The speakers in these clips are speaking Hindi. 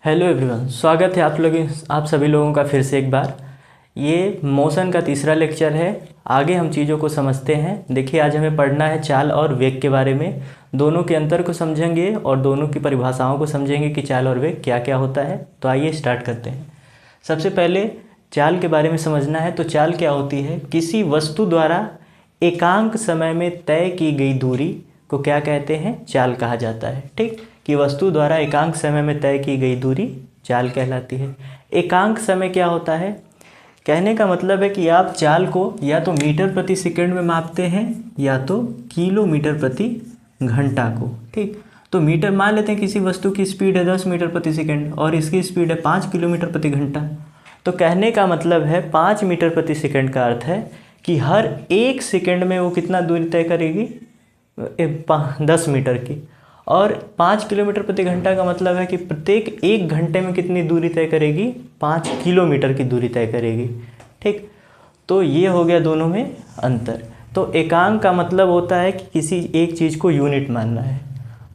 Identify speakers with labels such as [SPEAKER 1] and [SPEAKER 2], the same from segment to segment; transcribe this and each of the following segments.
[SPEAKER 1] हेलो एवरीवन, स्वागत है आप सभी लोगों का फिर से एक बार। ये मोशन का तीसरा लेक्चर है। आगे हम चीज़ों को समझते हैं। देखिए, आज हमें पढ़ना है चाल और वेग के बारे में। दोनों के अंतर को समझेंगे और दोनों की परिभाषाओं को समझेंगे कि चाल और वेग क्या क्या होता है। तो आइए स्टार्ट करते हैं। सबसे पहले चाल के बारे में समझना है। तो चाल क्या होती है? किसी वस्तु द्वारा एकांक समय में तय की गई दूरी को क्या कहते हैं? चाल कहा जाता है। ठीक, कि वस्तु द्वारा एकांक समय में तय की गई दूरी चाल कहलाती है। एकांक समय क्या होता है? कहने का मतलब है कि आप चाल को या तो मीटर प्रति सेकंड में मापते हैं या तो किलोमीटर प्रति घंटा को। ठीक, तो मीटर मान लेते हैं किसी वस्तु की स्पीड है 10 मीटर प्रति सेकंड और इसकी स्पीड है 5 किलोमीटर प्रति घंटा। तो कहने का मतलब है 5 मीटर प्रति सेकंड का अर्थ है कि हर एक सेकंड में वो कितना दूरी तय करेगी? 10 मीटर की। और 5 किलोमीटर प्रति घंटा का मतलब है कि प्रत्येक 1 घंटे में कितनी दूरी तय करेगी? 5 किलोमीटर की दूरी तय करेगी। ठीक, तो ये हो गया दोनों में अंतर। तो एकांक का मतलब होता है कि किसी एक चीज़ को यूनिट मानना है।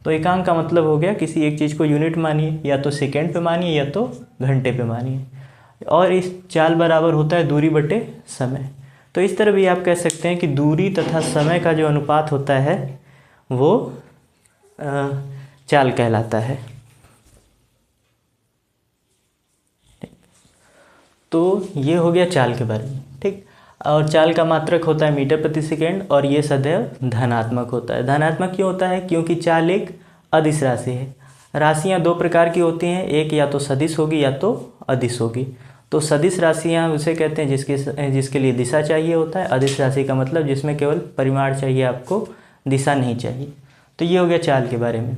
[SPEAKER 1] तो एकांक का मतलब हो गया किसी एक चीज़ को यूनिट मानिए, या तो सेकेंड पे मानिए या तो घंटे पे मानिए। और इस चाल बराबर होता है दूरी बटे समय। तो इस तरह भी आप कह सकते हैं कि दूरी तथा समय का जो अनुपात होता है वो चाल कहलाता है। तो ये हो गया चाल के बारे में। ठीक, और चाल का मात्रक होता है मीटर प्रति सेकेंड और ये सदैव धनात्मक होता है। धनात्मक क्यों होता है? क्योंकि चाल एक अदिश राशि है। राशियाँ दो प्रकार की होती हैं, एक या तो सदिश होगी या तो अदिश होगी। तो सदिश राशियाँ उसे कहते हैं जिसके लिए दिशा चाहिए होता है। अदिश राशि का मतलब जिसमें केवल परिमाण चाहिए, आपको दिशा नहीं चाहिए। तो ये हो गया चाल के बारे में।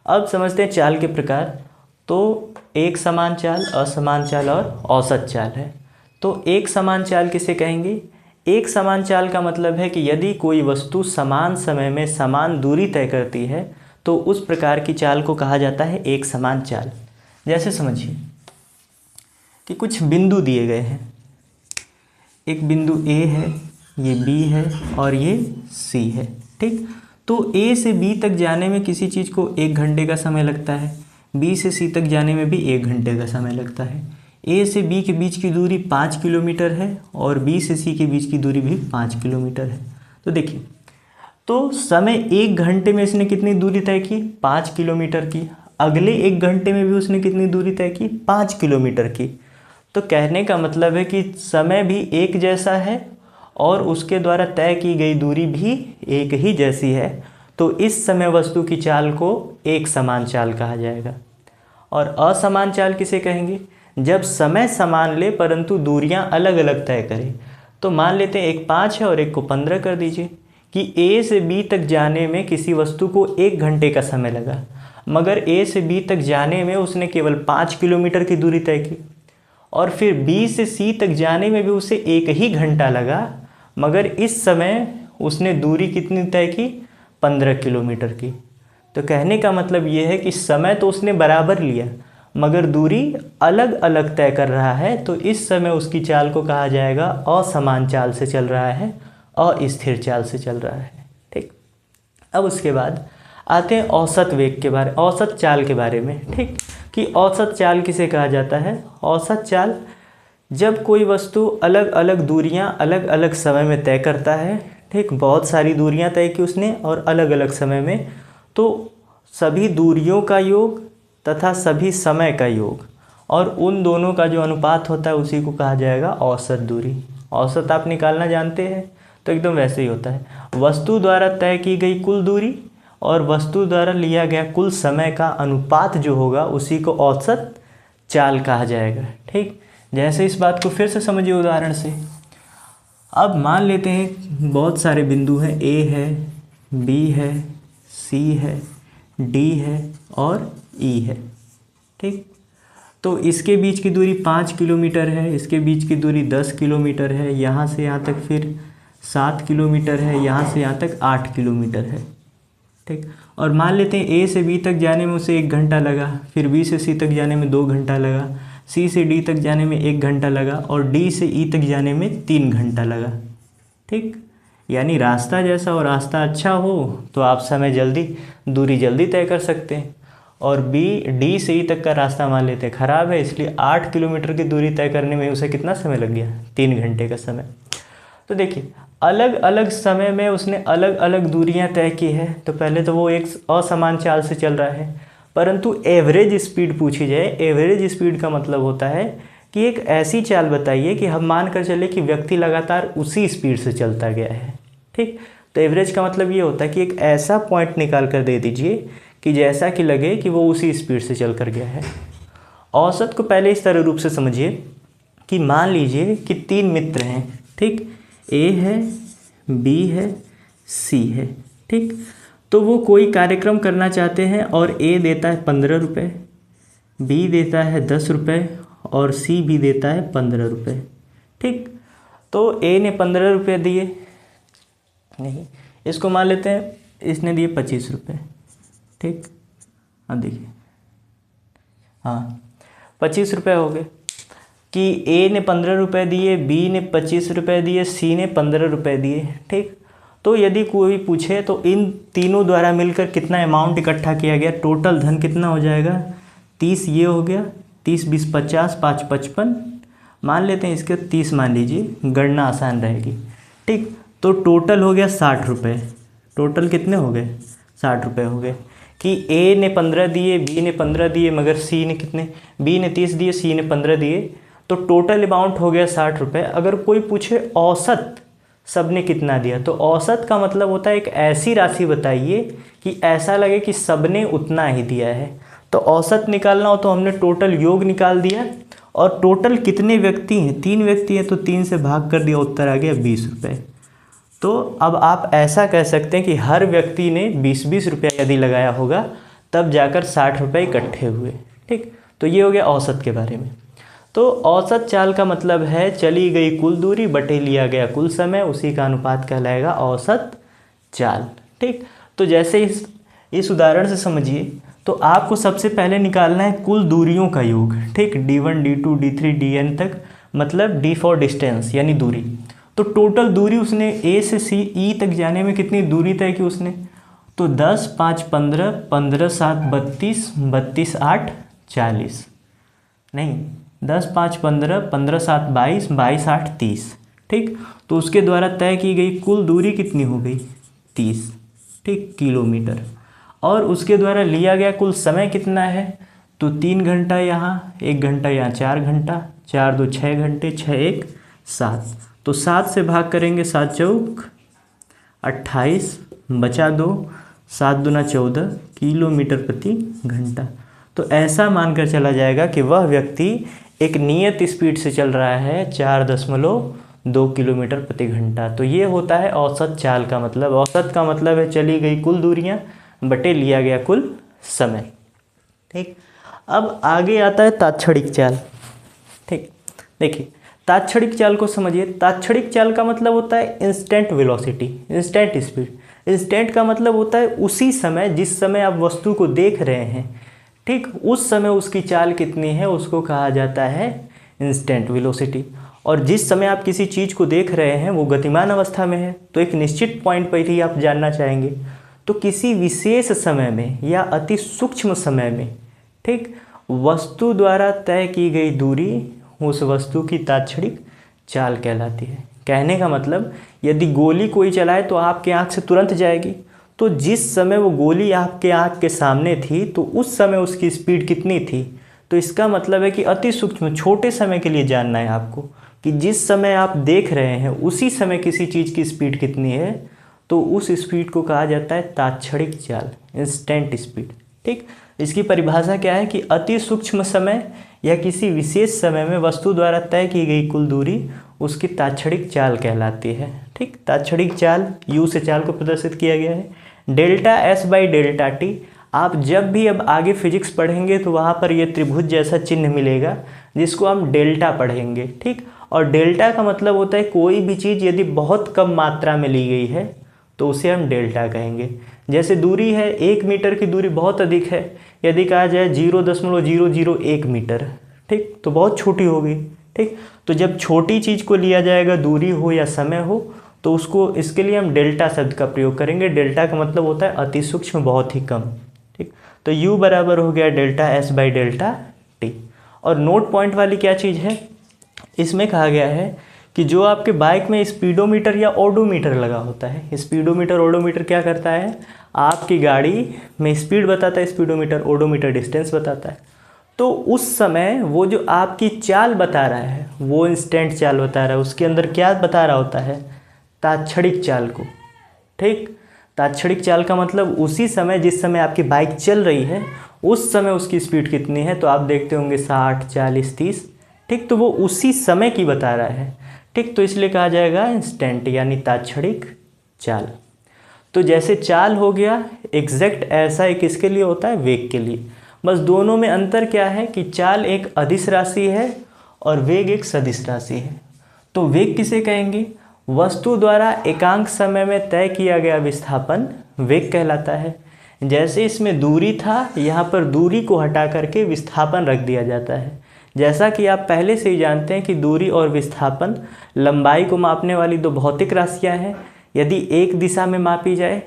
[SPEAKER 1] अब समझते हैं चाल के प्रकार। तो एक समान चाल, असमान चाल और औसत चाल है। तो एक समान चाल किसे कहेंगे? एक समान चाल का मतलब है कि यदि कोई वस्तु समान समय में समान दूरी तय करती है तो उस प्रकार की चाल को कहा जाता है एक समान चाल। जैसे समझिए कि कुछ बिंदु दिए गए हैं। एक बिंदु ए है, ये बी है और ये सी है। ठीक, तो ए से बी तक जाने में किसी चीज़ को 1 घंटे का समय लगता है, बी से सी तक जाने में भी 1 घंटे का समय लगता है। ए से बी के बीच की दूरी 5 किलोमीटर है और बी से सी के बीच की दूरी भी 5 किलोमीटर है। तो देखिए, तो समय 1 घंटे में इसने कितनी दूरी तय की? 5 किलोमीटर की। अगले 1 घंटे में भी उसने कितनी दूरी तय की? 5 किलोमीटर की। तो कहने का मतलब है कि समय भी एक जैसा है और उसके द्वारा तय की गई दूरी भी एक ही जैसी है। तो इस समय वस्तु की चाल को एक समान चाल कहा जाएगा। और असमान चाल किसे कहेंगे? जब समय समान ले परंतु दूरियां अलग अलग तय करें। तो मान लेते हैं एक 5 है और एक को 15 कर दीजिए कि ए से बी तक जाने में किसी वस्तु को 1 घंटे का समय लगा, मगर ए से बी तक जाने में उसने केवल 5 किलोमीटर की दूरी तय की। और फिर बी से सी तक जाने में भी उसे 1 ही घंटा लगा, मगर इस समय उसने दूरी कितनी तय की? 15 किलोमीटर की। तो कहने का मतलब ये है कि समय तो उसने बराबर लिया मगर दूरी अलग अलग तय कर रहा है। तो इस समय उसकी चाल को कहा जाएगा असमान चाल से चल रहा है, अस्थिर चाल से चल रहा है। ठीक, अब उसके बाद आते हैं औसत चाल के बारे में। ठीक, कि औसत चाल किसे कहा जाता है? औसत चाल जब कोई वस्तु अलग अलग दूरियां अलग अलग समय में तय करता है। ठीक, बहुत सारी दूरियां तय की उसने और अलग अलग समय में, तो सभी दूरियों का योग तथा सभी समय का योग और उन दोनों का जो अनुपात होता है उसी को कहा जाएगा औसत दूरी। औसत आप निकालना जानते हैं, तो एकदम वैसे ही होता है। वस्तु द्वारा तय की गई कुल दूरी और वस्तु द्वारा लिया गया कुल समय का अनुपात जो होगा उसी को औसत चाल कहा जाएगा। ठीक, जैसे इस बात को फिर से समझिए उदाहरण से। अब मान लेते हैं बहुत सारे बिंदु हैं, ए है, बी है, सी है, डी है और ई है। ठीक, तो इसके बीच की दूरी 5 किलोमीटर है, इसके बीच की दूरी 10 किलोमीटर है, यहाँ से यहाँ तक फिर 7 किलोमीटर है, यहाँ से यहाँ तक 8 किलोमीटर है। ठीक, और मान लेते हैं ए से बी तक जाने में उसे 1 घंटा लगा, फिर बी से सी तक जाने में 2 घंटा लगा, सी से डी तक जाने में 1 घंटा लगा और डी से ई तक जाने में 3 घंटा लगा। ठीक, यानी रास्ता जैसा और रास्ता अच्छा हो तो आप दूरी जल्दी तय कर सकते हैं। और डी से ई तक का रास्ता मान लेते हैं ख़राब है, इसलिए 8 किलोमीटर की दूरी तय करने में उसे कितना समय लग गया, 3 घंटे का समय। तो देखिए अलग अलग समय में उसने अलग अलग दूरियां तय की है। तो पहले तो वो एक असमान चाल से चल रहा है, परंतु एवरेज स्पीड पूछी जाए, एवरेज स्पीड का मतलब होता है कि एक ऐसी चाल बताइए कि हम मान कर चले कि व्यक्ति लगातार उसी स्पीड से चलता गया है। ठीक, तो एवरेज का मतलब ये होता है कि एक ऐसा पॉइंट निकाल कर दे दीजिए कि जैसा कि लगे कि वो उसी स्पीड से चल कर गया है। औसत को पहले इस तरह रूप से समझिए कि मान लीजिए कि 3 मित्र हैं। ठीक, ए है, बी है, सी है। ठीक, तो वो कोई कार्यक्रम करना चाहते हैं और ए देता है 15 रुपये, बी देता है 10 रुपये और सी भी देता है 15 रुपये। ठीक, तो ए ने 15 रुपये दिए, नहीं इसको मान लेते हैं, इसने दिए 25 रुपये। ठीक, अब देखिए, हाँ 25 रुपये हो गए कि ए ने 15 रुपये दिए, बी ने 25 रुपये दिए, सी ने 15 रुपये दिए। ठीक, तो यदि कोई पूछे तो इन तीनों द्वारा मिलकर कितना अमाउंट इकट्ठा किया गया, टोटल धन कितना हो जाएगा, 30 ये हो गया, 30 20 50, 5 55, मान लेते हैं इसके 30 मान लीजिए, गणना आसान रहेगी। ठीक, तो टोटल हो गया 60 रुपये। टोटल कितने हो गए, 60 रुपये हो गए कि ए ने 15 दिए, बी ने 15 दिए, मगर सी ने कितने, बी ने 30 दिए, सी ने 15 दिए, तो टोटल अमाउंट हो गया 60 रुपये। अगर कोई पूछे औसत सब ने कितना दिया, तो औसत का मतलब होता है एक ऐसी राशि बताइए कि ऐसा लगे कि सब ने उतना ही दिया है। तो औसत निकालना हो तो हमने टोटल योग निकाल दिया, और टोटल कितने व्यक्ति हैं, 3 व्यक्ति हैं, तो 3 से भाग कर दिया, उत्तर आ गया 20 रुपये। तो अब आप ऐसा कह सकते हैं कि हर व्यक्ति ने 20-20 रुपया यदि लगाया होगा तब जाकर 60 रुपये इकट्ठे हुए। ठीक, तो ये हो गया औसत के बारे में। तो औसत चाल का मतलब है चली गई कुल दूरी बटे लिया गया कुल समय, उसी का अनुपात कहलाएगा औसत चाल। ठीक, तो जैसे इस उदाहरण से समझिए, तो आपको सबसे पहले निकालना है कुल दूरियों का योग। ठीक, D1 D2 D3 Dn तक, मतलब D फॉर डिस्टेंस यानी दूरी। तो टोटल दूरी उसने ए से सी ई तक जाने में कितनी दूरी तय की उसने, तो 10 5 15, 15 7 32, 32 8 40, नहीं 10 5 15, 15 7 22, 22 8 30। ठीक, तो उसके द्वारा तय की गई कुल दूरी कितनी हो गई, 30। ठीक, किलोमीटर। और उसके द्वारा लिया गया कुल समय कितना है, तो 3 घंटा यहाँ, 1 घंटा यहाँ, 4 घंटा, 4 2 6 घंटे, 6 1 7। तो 7 से भाग करेंगे, 7 चौक 28, बचा 2, 7 दूना 14 किलोमीटर प्रति घंटा। तो ऐसा मानकर चला जाएगा कि वह व्यक्ति एक नियत स्पीड से चल रहा है 4.2 किलोमीटर प्रति घंटा। तो ये होता है औसत चाल का मतलब। औसत का मतलब है चली गई कुल दूरियां बटे लिया गया कुल समय। ठीक, अब आगे आता है तात्क्षणिक चाल। ठीक, देखिए तात्क्षणिक चाल को समझिए। तात्क्षणिक चाल का मतलब होता है instant velocity, instant speed. Instant का मतलब होता है उसी समय, जिस समय आप वस्तु को देख रहे हैं, ठीक उस समय उसकी चाल कितनी है उसको कहा जाता है इंस्टेंट वेलोसिटी। और जिस समय आप किसी चीज़ को देख रहे हैं वो गतिमान अवस्था में है, तो एक निश्चित पॉइंट पर ही आप जानना चाहेंगे। तो किसी विशेष समय में या अति सूक्ष्म समय में, ठीक, वस्तु द्वारा तय की गई दूरी उस वस्तु की तात्क्षणिक चाल कहलाती है। कहने का मतलब यदि गोली कोई चलाए तो आपके आँख से तुरंत जाएगी, तो जिस समय वो गोली आपके आँख के सामने थी तो उस समय उसकी स्पीड कितनी थी। तो इसका मतलब है कि अति सूक्ष्म छोटे समय के लिए जानना है आपको कि जिस समय आप देख रहे हैं उसी समय किसी चीज़ की स्पीड कितनी है, तो उस स्पीड को कहा जाता है तात्क्षणिक चाल, इंस्टेंट स्पीड। ठीक, इसकी परिभाषा क्या है कि अति सूक्ष्म समय या किसी विशेष समय में वस्तु द्वारा तय की गई कुल दूरी उसकी तात्क्षणिक चाल कहलाती है। ठीक, तात्क्षणिक चाल U से चाल को प्रदर्शित किया गया है। Delta S by delta T. आप जब भी अब आगे फिजिक्स पढ़ेंगे तो वहाँ पर ये त्रिभुज जैसा चिन्ह मिलेगा जिसको हम डेल्टा पढ़ेंगे। ठीक, और डेल्टा का मतलब होता है कोई भी चीज़ यदि बहुत कम मात्रा में ली गई है तो उसे हम डेल्टा कहेंगे। जैसे दूरी है 1 मीटर की दूरी बहुत अधिक है, यदि कहा जाए 0.001 मीटर, ठीक, तो बहुत छोटी होगी। ठीक, तो जब छोटी चीज़ को लिया जाएगा, दूरी हो या समय हो, तो उसको इसके लिए हम डेल्टा शब्द का प्रयोग करेंगे। डेल्टा का मतलब होता है अति सूक्ष्म, बहुत ही कम। ठीक, तो u बराबर हो गया delta S by delta T. और नोट पॉइंट वाली क्या चीज़ है, इसमें कहा गया है कि जो आपके बाइक में स्पीडोमीटर या ओडोमीटर लगा होता है, स्पीडोमीटर ओडोमीटर क्या करता है, आपकी गाड़ी में स्पीड बताता है, स्पीडोमीटर ओडोमीटर डिस्टेंस बताता है। तो उस समय वो जो आपकी चाल बता रहा है, वो इंस्टेंट चाल बता रहा है, उसके अंदर क्या बता रहा होता है, तात्क्षणिक चाल को। ठीक, तात्क्षणिक चाल का मतलब उसी समय, जिस समय आपकी बाइक चल रही है उस समय उसकी स्पीड कितनी है, तो आप देखते होंगे 60, 40, 30। ठीक, तो वो उसी समय की बता रहा है। ठीक, तो इसलिए कहा जाएगा इंस्टेंट यानी तात्क्षणिक चाल। तो जैसे चाल हो गया एग्जैक्ट, ऐसा एक किसके लिए होता है, वेग के लिए। बस दोनों में अंतर क्या है कि चाल एक अदिश राशि है और वेग एक सदिश राशि है। तो वेग किसे कहेंगे, वस्तु द्वारा एकांक समय में तय किया गया विस्थापन वेग कहलाता है। जैसे इसमें दूरी था, यहाँ पर दूरी को हटा करके विस्थापन रख दिया जाता है। जैसा कि आप पहले से ही जानते हैं कि दूरी और विस्थापन लंबाई को मापने वाली दो भौतिक राशियाँ हैं। यदि एक दिशा में मापी जाए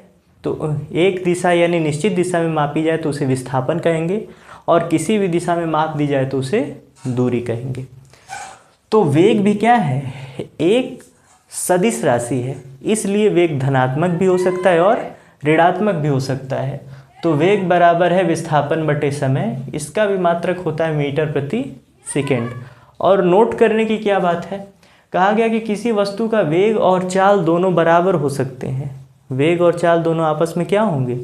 [SPEAKER 1] तो एक दिशा यानी निश्चित दिशा में मापी जाए तो उसे विस्थापन कहेंगे, और किसी भी दिशा में माप दी जाए तो उसे दूरी कहेंगे। तो वेग भी क्या है, एक सदिश राशि है, इसलिए वेग धनात्मक भी हो सकता है और ऋणात्मक भी हो सकता है। तो वेग बराबर है विस्थापन बटे समय, इसका भी मात्रक होता है मीटर प्रति सेकेंड। और नोट करने की क्या बात है, कहा गया कि किसी वस्तु का वेग और चाल दोनों बराबर हो सकते हैं। वेग और चाल दोनों आपस में क्या होंगे,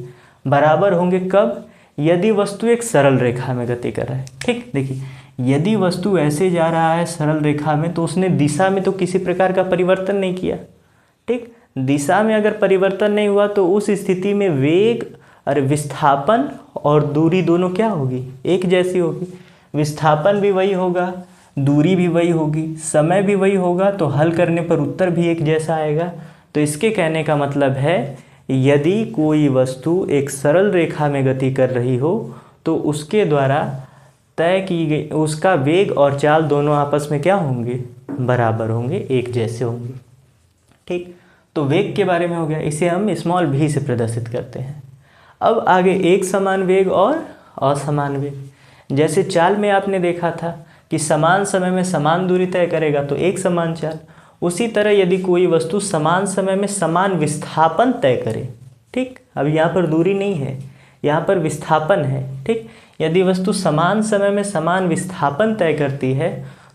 [SPEAKER 1] बराबर होंगे। कब, यदि वस्तु एक सरल रेखा में गति कर रहा है। ठीक, देखिए यदि वस्तु ऐसे जा रहा है सरल रेखा में तो उसने दिशा में तो किसी प्रकार का परिवर्तन नहीं किया। ठीक, दिशा में अगर परिवर्तन नहीं हुआ तो उस स्थिति में वेग और विस्थापन और दूरी दोनों क्या होगी, एक जैसी होगी। विस्थापन भी वही होगा, दूरी भी वही होगी, समय भी वही होगा, तो हल करने पर उत्तर भी एक जैसा आएगा। तो इसके कहने का मतलब है यदि कोई वस्तु एक सरल रेखा में गति कर रही हो तो उसके द्वारा तय की गई उसका वेग और चाल दोनों आपस में क्या होंगे, बराबर होंगे, एक जैसे होंगे। ठीक, तो वेग के बारे में हो गया, इसे हम स्मॉल v से प्रदर्शित करते हैं। अब आगे एक समान वेग और असमान वेग। जैसे चाल में आपने देखा था कि समान समय में समान दूरी तय करेगा तो एक समान चाल, उसी तरह यदि कोई वस्तु समान समय में समान विस्थापन तय करे। ठीक, अब यहाँ पर दूरी नहीं है, यहाँ पर विस्थापन है। ठीक, यदि वस्तु समान समय में समान विस्थापन तय करती है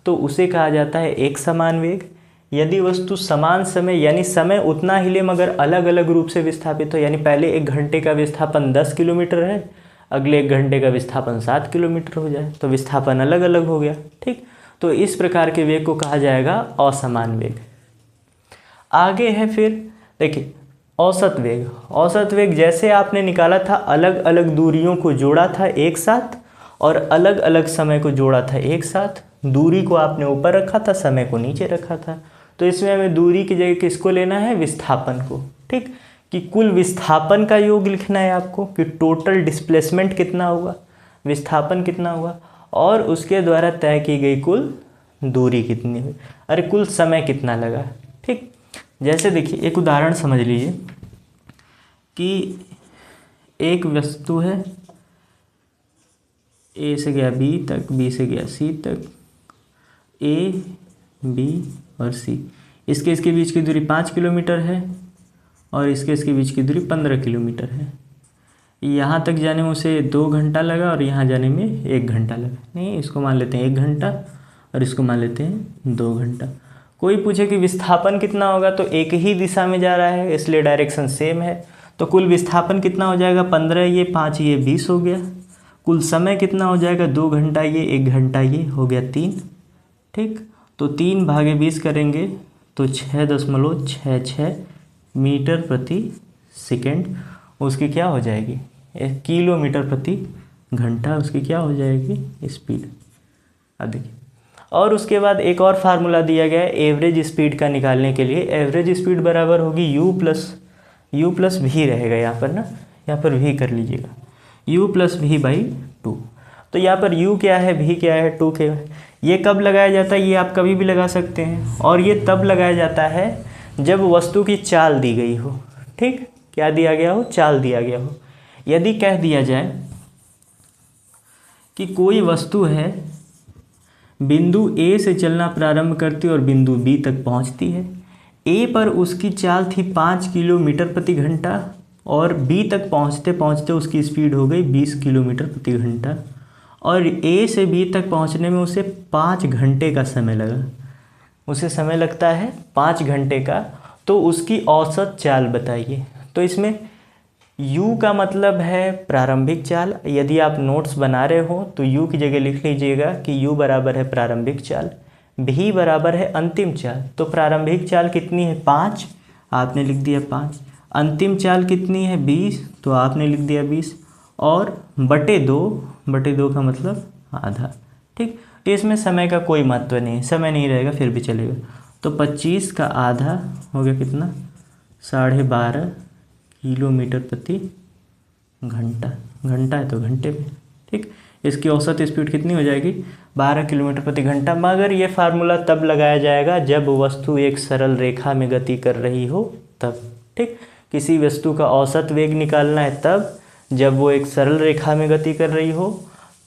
[SPEAKER 1] तो उसे कहा जाता है एक समान वेग। यदि वस्तु समान समय यानी समय उतना ही ले मगर अलग अलग रूप से विस्थापित हो, यानी पहले 1 घंटे का विस्थापन 10 किलोमीटर है, अगले 1 घंटे का विस्थापन 7 किलोमीटर हो जाए तो विस्थापन अलग अलग हो गया। ठीक, तो इस प्रकार के वेग को कहा जाएगा असमान वेग। आगे है फिर देखिए औसत वेग। औसत वेग जैसे आपने निकाला था, अलग अलग दूरियों को जोड़ा था एक साथ और अलग अलग समय को जोड़ा था एक साथ। दूरी को आपने ऊपर रखा था, समय को नीचे रखा था। तो इसमें हमें दूरी की जगह किसको लेना है, विस्थापन को। ठीक, कि कुल विस्थापन का योग लिखना है आपको कि टोटल डिस्प्लेसमेंट कितना हुआ, विस्थापन कितना हुआ, और उसके द्वारा तय की गई कुल दूरी कितनी हुई, अरे कुल समय कितना लगा। ठीक, जैसे देखिए एक उदाहरण समझ लीजिए कि एक वस्तु है, ए से गया बी तक, बी से गया सी तक, ए बी और सी, इसके बीच की दूरी 5 किलोमीटर है और इसके बीच की दूरी 15 किलोमीटर है। यहाँ तक जाने में उसे 2 घंटा लगा और यहाँ जाने में 1 घंटा लगा। नहीं, इसको मान लेते हैं 1 घंटा और इसको मान लेते हैं 2 घंटा। कोई पूछे कि विस्थापन कितना होगा, तो एक ही दिशा में जा रहा है इसलिए डायरेक्शन सेम है, तो कुल विस्थापन कितना हो जाएगा, 15 ये 5 ये 20 हो गया। कुल समय कितना हो जाएगा, 2 घंटा ये 1 घंटा ये हो गया 3। ठीक, तो 3/20 करेंगे तो 6.66 मीटर प्रति सेकेंड उसकी क्या हो जाएगी, किलोमीटर प्रति घंटा उसकी क्या हो जाएगी स्पीड। अब देखिए, और उसके बाद एक और फार्मूला दिया गया है एवरेज स्पीड का निकालने के लिए। एवरेज स्पीड बराबर होगी u प्लस v रहेगा यहाँ पर ना, यहाँ पर v कर लीजिएगा, u प्लस v/2। तो यहाँ पर u क्या है, v क्या है, 2 क्या है। ये कब लगाया जाता है, ये आप कभी भी लगा सकते हैं, और ये तब लगाया जाता है जब वस्तु की चाल दी गई हो। ठीक, क्या दिया गया हो, चाल दिया गया हो। यदि कह दिया जाए कि कोई वस्तु है, बिंदु ए से चलना प्रारंभ करती है और बिंदु बी तक पहुंचती है। ए पर उसकी चाल थी 5 किलोमीटर प्रति घंटा और बी तक पहुंचते पहुंचते उसकी स्पीड हो गई 20 किलोमीटर प्रति घंटा, और ए से बी तक पहुंचने में उसे 5 घंटे का समय लगा। उसे समय लगता है 5 घंटे का, तो उसकी औसत चाल बताइए। तो इसमें u का मतलब है प्रारंभिक चाल। यदि आप नोट्स बना रहे हो तो u की जगह लिख लीजिएगा कि u बराबर है प्रारंभिक चाल, v बराबर है अंतिम चाल। तो प्रारंभिक चाल कितनी है 5, आपने लिख दिया 5। अंतिम चाल कितनी है 20, तो आपने लिख दिया 20, और बटे 2 का मतलब आधा। ठीक, इसमें समय का कोई महत्व नहीं है, समय नहीं रहेगा फिर भी चलेगा। तो 25 का आधा हो गया कितना, 12.5 किलोमीटर प्रति घंटा। घंटा है तो घंटे में। ठीक, इसकी औसत स्पीड कितनी हो जाएगी 12 किलोमीटर प्रति घंटा। मगर ये फार्मूला तब लगाया जाएगा जब वस्तु एक सरल रेखा में गति कर रही हो तब। ठीक, किसी वस्तु का औसत वेग निकालना है तब जब वो एक सरल रेखा में गति कर रही हो,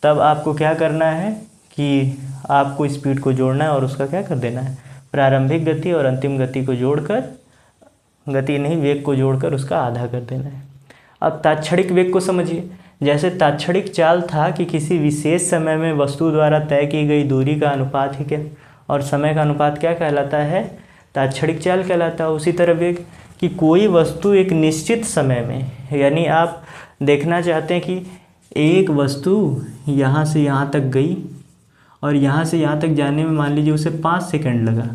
[SPEAKER 1] तब आपको क्या करना है कि आपको स्पीड को जोड़ना है और उसका क्या कर देना है, प्रारंभिक गति और अंतिम गति को जोड़कर, गति नहीं वेग को जोड़कर उसका आधा कर देना है। अब तात्क्षणिक वेग को समझिए। जैसे तात्क्षणिक चाल था कि किसी विशेष समय में वस्तु द्वारा तय की गई दूरी का अनुपात ही क्या, और समय का अनुपात क्या कहलाता है, तात्क्षणिक चाल कहलाता है। उसी तरह वेग कि कोई वस्तु एक निश्चित समय में, यानी आप देखना चाहते हैं कि एक वस्तु यहाँ से यहाँ तक गई और यहाँ से यहाँ तक जाने में मान लीजिए उसे 5 सेकंड लगा,